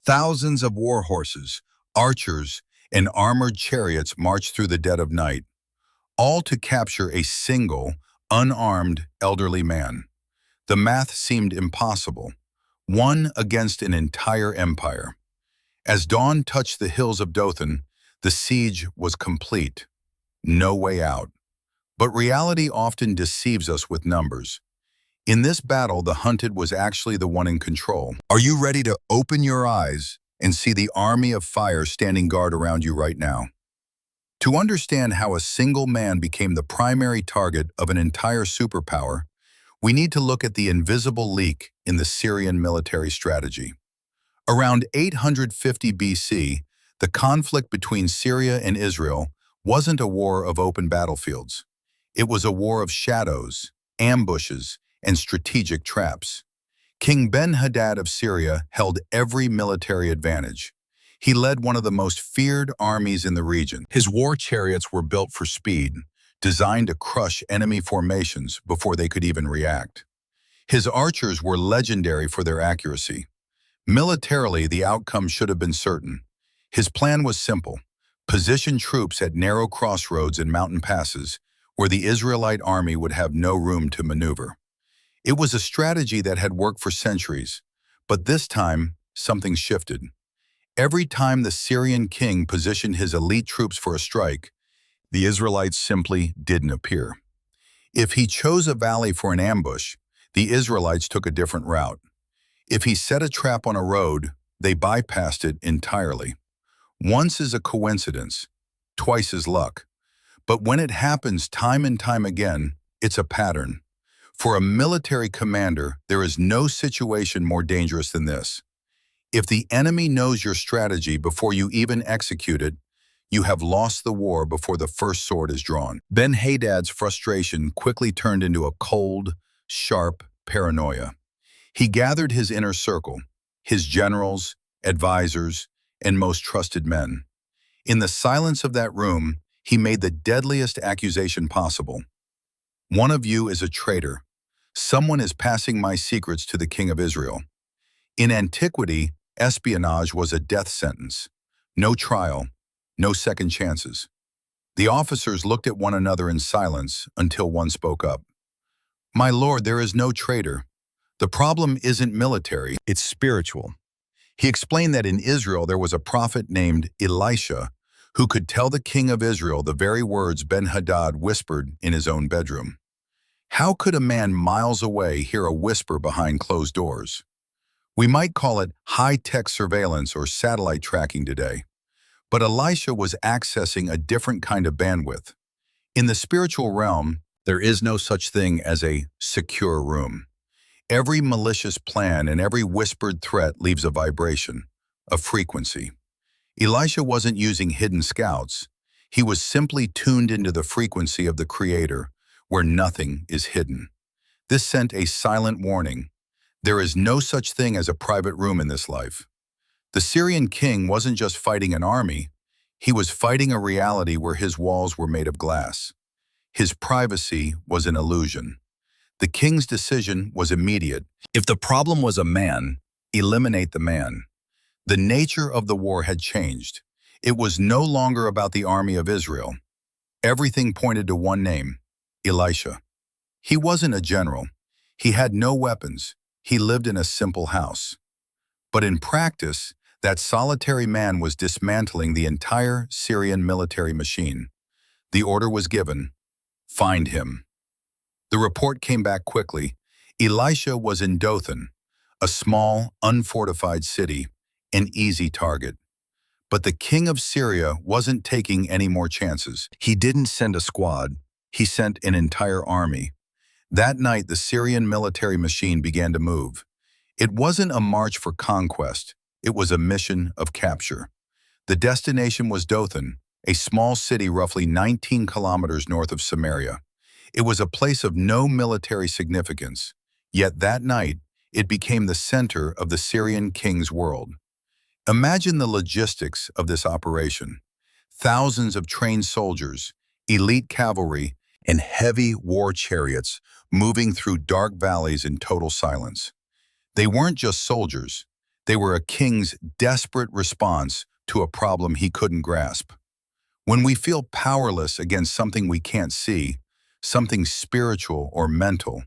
Thousands of war horses, archers, and armored chariots marched through the dead of night, all to capture a single, unarmed, elderly man. The math seemed impossible. One against an entire empire. As dawn touched the hills of Dothan, the siege was complete. No way out. But reality often deceives us with numbers. In this battle, the hunted was actually the one in control. Are you ready to open your eyes and see the army of fire standing guard around you right now? To understand how a single man became the primary target of an entire superpower, we need to look at the invisible leak in the Syrian military strategy. Around 850 BC, the conflict between Syria and Israel wasn't a war of open battlefields. It was a war of shadows, ambushes, and strategic traps. King Ben-Hadad of Syria held every military advantage. He led one of the most feared armies in the region. His war chariots were built for speed, designed to crush enemy formations before they could even react. His archers were legendary for their accuracy. Militarily, the outcome should have been certain. His plan was simple: position troops at narrow crossroads and mountain passes where the Israelite army would have no room to maneuver. It was a strategy that had worked for centuries, but this time, something shifted. Every time the Syrian king positioned his elite troops for a strike, the Israelites simply didn't appear. If he chose a valley for an ambush, the Israelites took a different route. If he set a trap on a road, they bypassed it entirely. Once is a coincidence, twice is luck. But when it happens time and time again, it's a pattern. For a military commander, there is no situation more dangerous than this. If the enemy knows your strategy before you even execute it, you have lost the war before the first sword is drawn. Ben-Hadad's frustration quickly turned into a cold, sharp paranoia. He gathered his inner circle, his generals, advisors, and most trusted men. In the silence of that room, he made the deadliest accusation possible. One of you is a traitor. Someone is passing my secrets to the king of Israel. In antiquity, espionage was a death sentence. No trial, no second chances. The officers looked at one another in silence until one spoke up. "My lord, there is no traitor. The problem isn't military, it's spiritual." He explained that in Israel there was a prophet named Elisha who could tell the king of Israel the very words Ben-Hadad whispered in his own bedroom. How could a man miles away hear a whisper behind closed doors? We might call it high-tech surveillance or satellite tracking today. But Elisha was accessing a different kind of bandwidth. In the spiritual realm, there is no such thing as a secure room. Every malicious plan and every whispered threat leaves a vibration, a frequency. Elisha wasn't using hidden scouts. He was simply tuned into the frequency of the Creator, where nothing is hidden. This sent a silent warning. There is no such thing as a private room in this life. The Syrian king wasn't just fighting an army, he was fighting a reality where his walls were made of glass. His privacy was an illusion. The king's decision was immediate. If the problem was a man, eliminate the man. The nature of the war had changed. It was no longer about the army of Israel. Everything pointed to one name: Elisha. He wasn't a general. He had no weapons. He lived in a simple house. But in practice, that solitary man was dismantling the entire Syrian military machine. The order was given: find him. The report came back quickly. Elisha was in Dothan, a small, unfortified city, an easy target. But the king of Syria wasn't taking any more chances. He didn't send a squad. He sent an entire army. That night, the Syrian military machine began to move. It wasn't a march for conquest. It was a mission of capture. The destination was Dothan, a small city roughly 19 kilometers north of Samaria. It was a place of no military significance. Yet that night, it became the center of the Syrian king's world. Imagine the logistics of this operation. Thousands of trained soldiers, elite cavalry, and heavy war chariots moving through dark valleys in total silence. They weren't just soldiers. They were a king's desperate response to a problem he couldn't grasp. When we feel powerless against something we can't see, something spiritual or mental,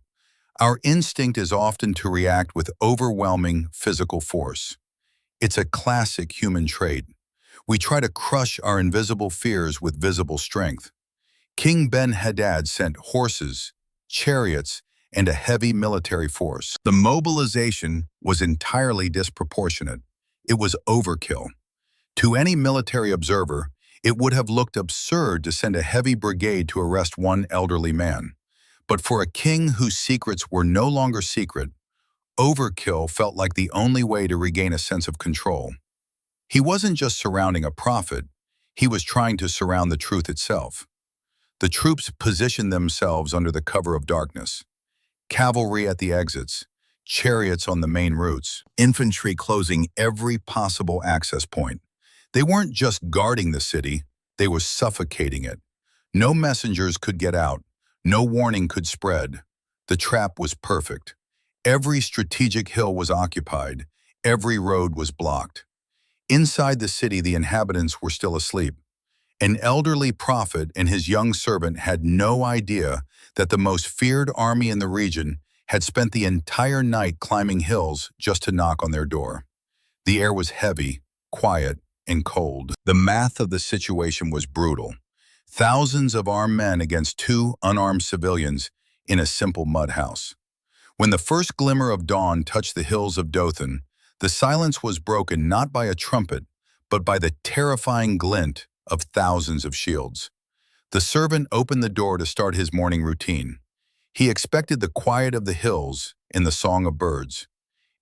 our instinct is often to react with overwhelming physical force. It's a classic human trait. We try to crush our invisible fears with visible strength. King Ben-Hadad sent horses, chariots, and a heavy military force. The mobilization was entirely disproportionate. It was overkill. To any military observer, it would have looked absurd to send a heavy brigade to arrest one elderly man. But for a king whose secrets were no longer secret, overkill felt like the only way to regain a sense of control. He wasn't just surrounding a prophet, he was trying to surround the truth itself. The troops positioned themselves under the cover of darkness. Cavalry at the exits, chariots on the main routes, infantry closing every possible access point. They weren't just guarding the city, they were suffocating it. No messengers could get out, no warning could spread. The trap was perfect. Every strategic hill was occupied, every road was blocked. Inside the city, the inhabitants were still asleep. An elderly prophet and his young servant had no idea that the most feared army in the region had spent the entire night climbing hills just to knock on their door. The air was heavy, quiet, and cold. The math of the situation was brutal. Thousands of armed men against 2 unarmed civilians in a simple mud house. When the first glimmer of dawn touched the hills of Dothan, the silence was broken not by a trumpet, but by the terrifying glint of thousands of shields. The servant opened the door to start his morning routine. He expected the quiet of the hills and the song of birds.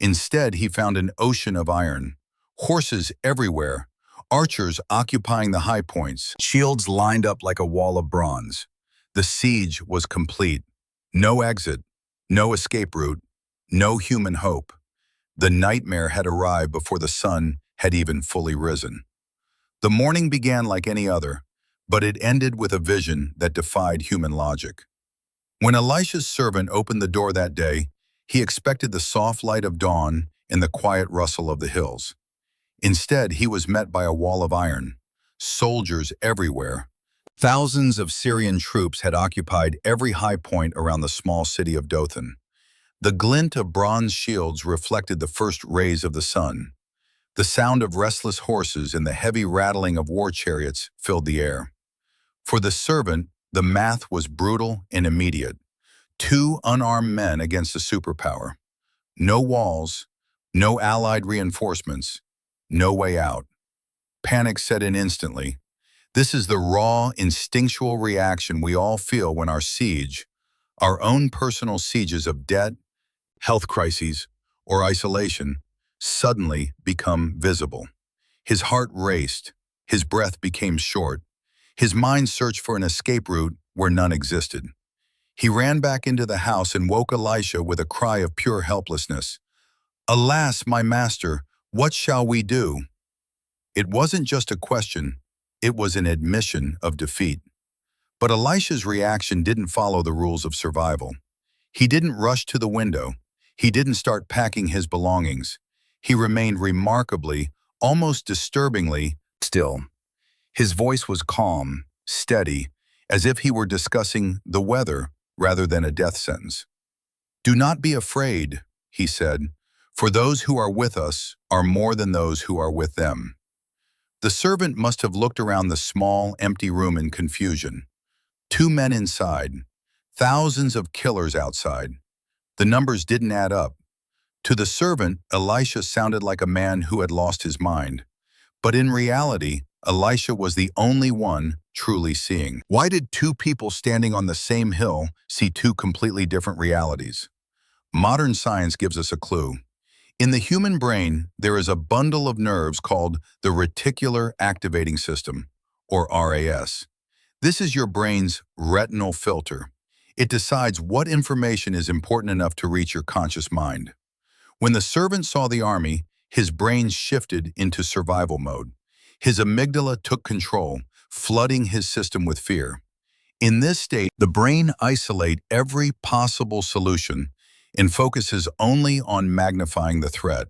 Instead, he found an ocean of iron, horses everywhere, archers occupying the high points, shields lined up like a wall of bronze. The siege was complete. No exit, no escape route, no human hope. The nightmare had arrived before the sun had even fully risen. The morning began like any other, but it ended with a vision that defied human logic. When Elisha's servant opened the door that day, he expected the soft light of dawn and the quiet rustle of the hills. Instead, he was met by a wall of iron, soldiers everywhere. Thousands of Syrian troops had occupied every high point around the small city of Dothan. The glint of bronze shields reflected the first rays of the sun. The sound of restless horses and the heavy rattling of war chariots filled the air. For the servant, the math was brutal and immediate. 2 unarmed men against a superpower. No walls, no allied reinforcements, no way out. Panic set in instantly. This is the raw, instinctual reaction we all feel when our own personal sieges of debt, health crises, or isolation, suddenly become visible. His heart raced, his breath became short, his mind searched for an escape route where none existed. He ran back into the house and woke Elisha with a cry of pure helplessness. "Alas, my master, what shall we do?" It wasn't just a question, it was an admission of defeat. But Elisha's reaction didn't follow the rules of survival. He didn't rush to the window. He didn't start packing his belongings. He remained remarkably, almost disturbingly, still. His voice was calm, steady, as if he were discussing the weather rather than a death sentence. "Do not be afraid," he said, "for those who are with us are more than those who are with them." The servant must have looked around the small, empty room in confusion. 2 men inside, thousands of killers outside. The numbers didn't add up. To the servant, Elisha sounded like a man who had lost his mind. But in reality, Elisha was the only one truly seeing. Why did 2 people standing on the same hill see 2 completely different realities? Modern science gives us a clue. In the human brain, there is a bundle of nerves called the Reticular Activating System, or RAS. This is your brain's retinal filter. It decides what information is important enough to reach your conscious mind. When the servant saw the army, his brain shifted into survival mode. His amygdala took control, flooding his system with fear. In this state, the brain isolates every possible solution and focuses only on magnifying the threat.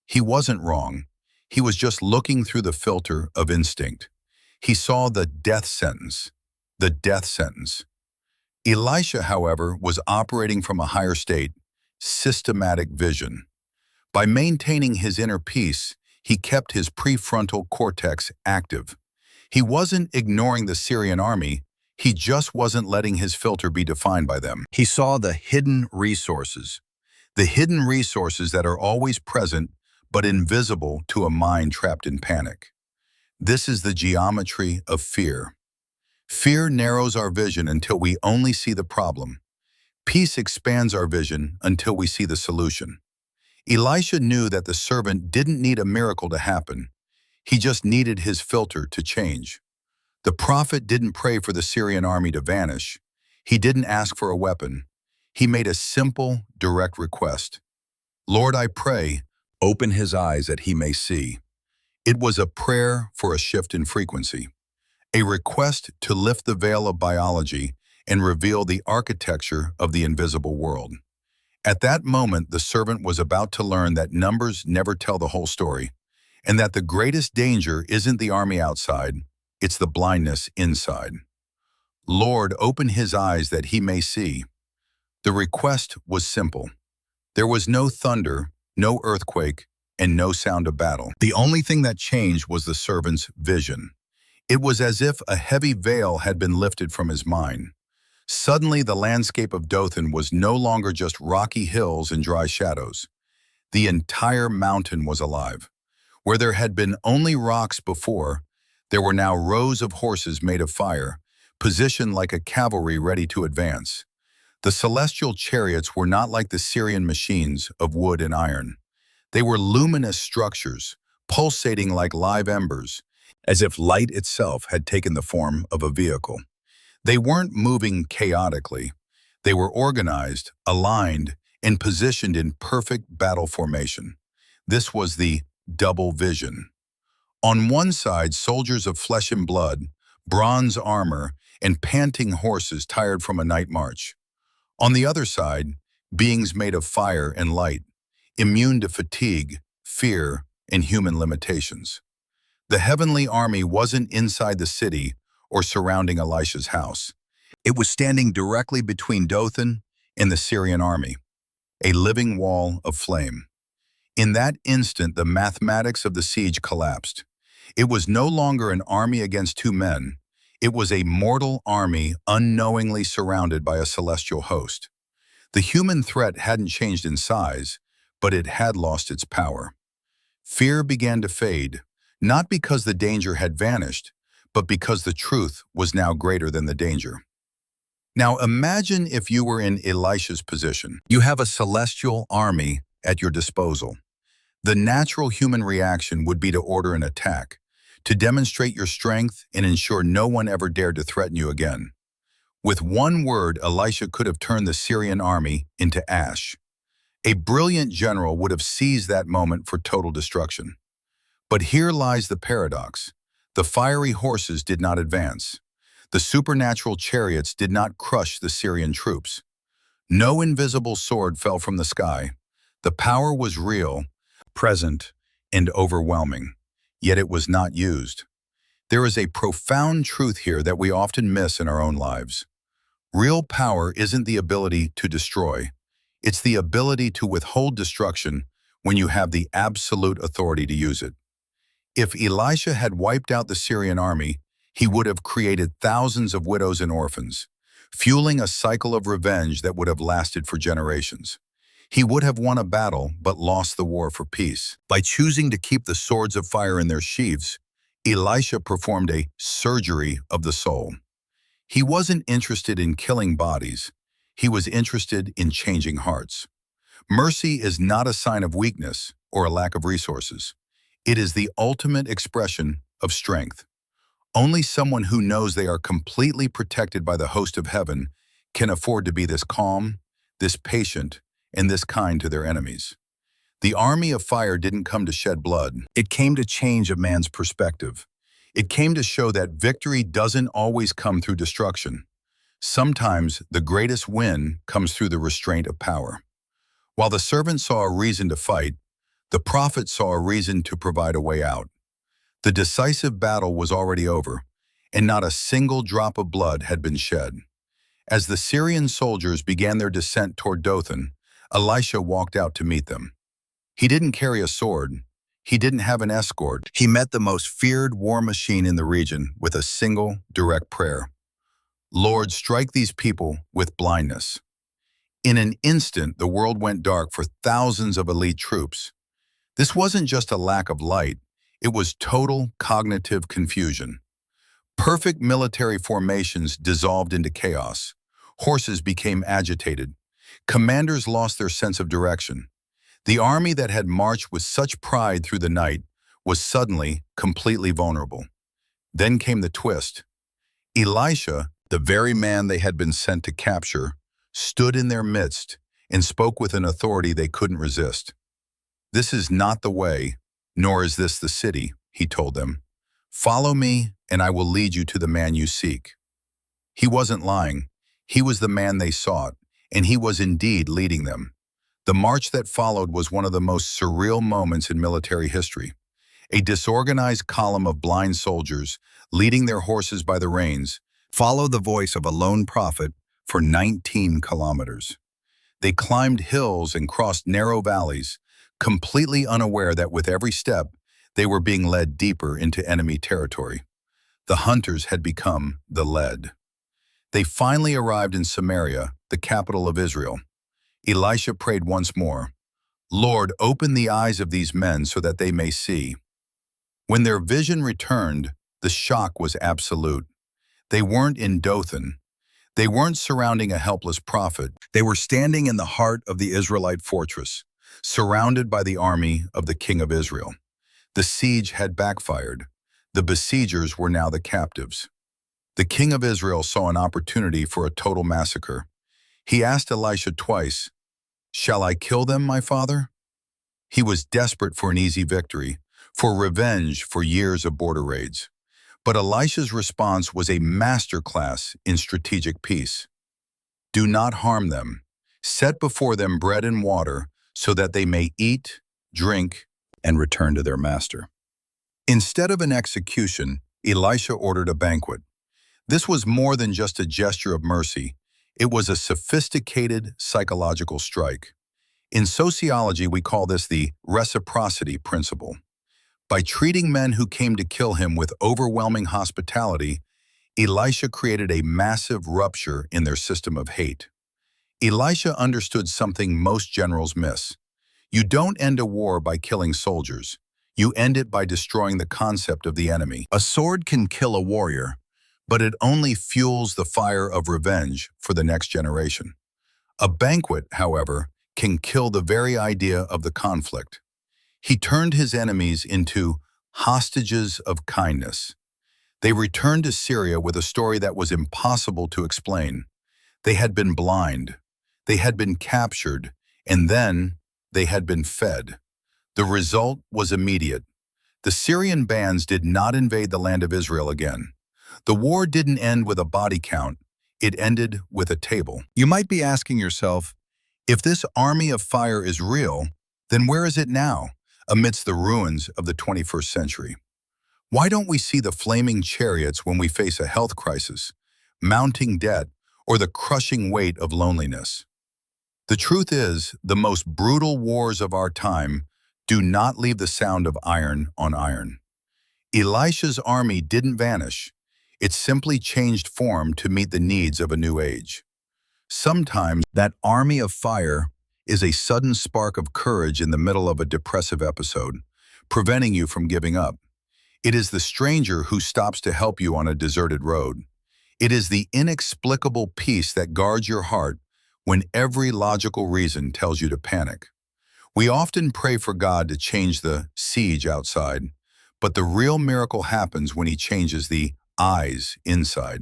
He wasn't wrong. He was just looking through the filter of instinct. He saw the death sentence. The death sentence. Elisha, however, was operating from a higher state, systematic vision. By maintaining his inner peace, he kept his prefrontal cortex active. He wasn't ignoring the Syrian army, he just wasn't letting his filter be defined by them. He saw the hidden resources that are always present but invisible to a mind trapped in panic. This is the geometry of fear. Fear narrows our vision until we only see the problem. Peace expands our vision until we see the solution. Elisha knew that the servant didn't need a miracle to happen. He just needed his filter to change. The prophet didn't pray for the Syrian army to vanish. He didn't ask for a weapon. He made a simple, direct request. Lord, I pray, open his eyes that he may see. It was a prayer for a shift in frequency, a request to lift the veil of biology and reveal the architecture of the invisible world. At that moment, the servant was about to learn that numbers never tell the whole story, and that the greatest danger isn't the army outside, it's the blindness inside. Lord, open his eyes that he may see. The request was simple. There was no thunder, no earthquake, and no sound of battle. The only thing that changed was the servant's vision. It was as if a heavy veil had been lifted from his mind. Suddenly, the landscape of Dothan was no longer just rocky hills and dry shadows. The entire mountain was alive. Where there had been only rocks before, there were now rows of horses made of fire, positioned like a cavalry ready to advance. The celestial chariots were not like the Syrian machines of wood and iron. They were luminous structures, pulsating like live embers, as if light itself had taken the form of a vehicle. They weren't moving chaotically. They were organized, aligned, and positioned in perfect battle formation. This was the double vision. On one side, soldiers of flesh and blood, bronze armor, and panting horses tired from a night march. On the other side, beings made of fire and light, immune to fatigue, fear, and human limitations. The heavenly army wasn't inside the city or surrounding Elisha's house. It was standing directly between Dothan and the Syrian army, a living wall of flame. In that instant, the mathematics of the siege collapsed. It was no longer an army against two men. It was a mortal army unknowingly surrounded by a celestial host. The human threat hadn't changed in size, but it had lost its power. Fear began to fade, not because the danger had vanished, but because the truth was now greater than the danger. Now imagine if you were in Elisha's position. You have a celestial army at your disposal. The natural human reaction would be to order an attack, to demonstrate your strength and ensure no one ever dared to threaten you again. With one word, Elisha could have turned the Syrian army into ash. A brilliant general would have seized that moment for total destruction. But here lies the paradox. The fiery horses did not advance. The supernatural chariots did not crush the Syrian troops. No invisible sword fell from the sky. The power was real, present, and overwhelming, yet it was not used. There is a profound truth here that we often miss in our own lives. Real power isn't the ability to destroy. It's the ability to withhold destruction when you have the absolute authority to use it. If Elisha had wiped out the Syrian army, he would have created thousands of widows and orphans, fueling a cycle of revenge that would have lasted for generations. He would have won a battle but lost the war for peace. By choosing to keep the swords of fire in their sheaths, Elisha performed a surgery of the soul. He wasn't interested in killing bodies. He was interested in changing hearts. Mercy is not a sign of weakness or a lack of resources. It is the ultimate expression of strength. Only someone who knows they are completely protected by the host of heaven can afford to be this calm, this patient, and this kind to their enemies. The army of fire didn't come to shed blood. It came to change a man's perspective. It came to show that victory doesn't always come through destruction. Sometimes the greatest win comes through the restraint of power. While the servant saw a reason to fight, The prophet saw a reason to provide a way out. The decisive battle was already over, and not a single drop of blood had been shed. As the Syrian soldiers began their descent toward Dothan, Elisha walked out to meet them. He didn't carry a sword. He didn't have an escort. He met the most feared war machine in the region with a single, direct prayer. Lord, strike these people with blindness. In an instant, the world went dark for thousands of elite troops. This wasn't just a lack of light, it was total cognitive confusion. Perfect military formations dissolved into chaos. Horses became agitated. Commanders lost their sense of direction. The army that had marched with such pride through the night was suddenly completely vulnerable. Then came the twist. Elisha, the very man they had been sent to capture, stood in their midst and spoke with an authority they couldn't resist. "This is not the way, nor is this the city," he told them. "Follow me, and I will lead you to the man you seek." He wasn't lying. He was the man they sought, and he was indeed leading them. The march that followed was one of the most surreal moments in military history. A disorganized column of blind soldiers, leading their horses by the reins, followed the voice of a lone prophet for 19 kilometers. They climbed hills and crossed narrow valleys, completely unaware that with every step, they were being led deeper into enemy territory. The hunters had become the led. They finally arrived in Samaria, the capital of Israel. Elisha prayed once more, "Lord, open the eyes of these men so that they may see." When their vision returned, the shock was absolute. They weren't in Dothan. They weren't surrounding a helpless prophet. They were standing in the heart of the Israelite fortress, surrounded by the army of the king of Israel. The siege had backfired. The besiegers were now the captives. The king of Israel saw an opportunity for a total massacre. He asked Elisha twice, "Shall I kill them, my father?" He was desperate for an easy victory, for revenge for years of border raids. But Elisha's response was a masterclass in strategic peace. "Do not harm them. Set before them bread and water so that they may eat, drink, and return to their master." Instead of an execution, Elisha ordered a banquet. This was more than just a gesture of mercy. It was a sophisticated psychological strike. In sociology, we call this the reciprocity principle. By treating men who came to kill him with overwhelming hospitality, Elisha created a massive rupture in their system of hate. Elisha understood something most generals miss. You don't end a war by killing soldiers. You end it by destroying the concept of the enemy. A sword can kill a warrior, but it only fuels the fire of revenge for the next generation. A banquet, however, can kill the very idea of the conflict. He turned his enemies into hostages of kindness. They returned to Syria with a story that was impossible to explain. They had been blind, they had been captured, and then they had been fed. The result was immediate. The Syrian bands did not invade the land of Israel again. The war didn't end with a body count, it ended with a table. You might be asking yourself, if this army of fire is real, then where is it now, amidst the ruins of the 21st century? Why don't we see the flaming chariots when we face a health crisis, mounting debt, or the crushing weight of loneliness? The truth is, the most brutal wars of our time do not leave the sound of iron on iron. Elisha's army didn't vanish. It simply changed form to meet the needs of a new age. Sometimes that army of fire is a sudden spark of courage in the middle of a depressive episode, preventing you from giving up. It is the stranger who stops to help you on a deserted road. It is the inexplicable peace that guards your heart when every logical reason tells you to panic. We often pray for God to change the siege outside, but the real miracle happens when He changes the eyes inside.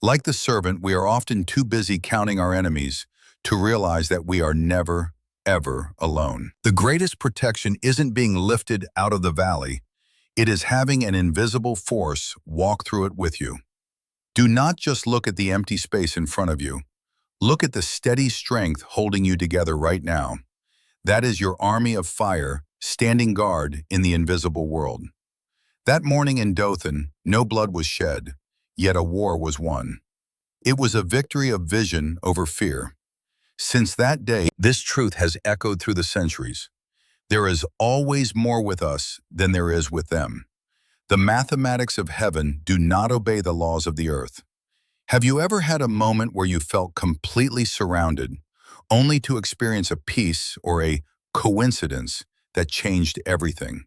Like the servant, we are often too busy counting our enemies to realize that we are never, ever alone. The greatest protection isn't being lifted out of the valley. It is having an invisible force walk through it with you. Do not just look at the empty space in front of you. Look at the steady strength holding you together right now. That is your army of fire standing guard in the invisible world. That morning in Dothan, no blood was shed, yet a war was won. It was a victory of vision over fear. Since that day, this truth has echoed through the centuries. There is always more with us than there is with them. The mathematics of heaven do not obey the laws of the earth. Have you ever had a moment where you felt completely surrounded, only to experience a peace or a coincidence that changed everything?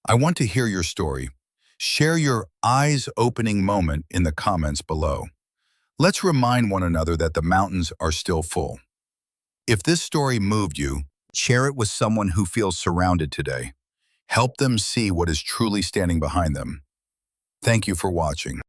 I want to hear your story. Share your eyes-opening moment in the comments below. Let's remind one another that the mountains are still full. If this story moved you, share it with someone who feels surrounded today. Help them see what is truly standing behind them. Thank you for watching.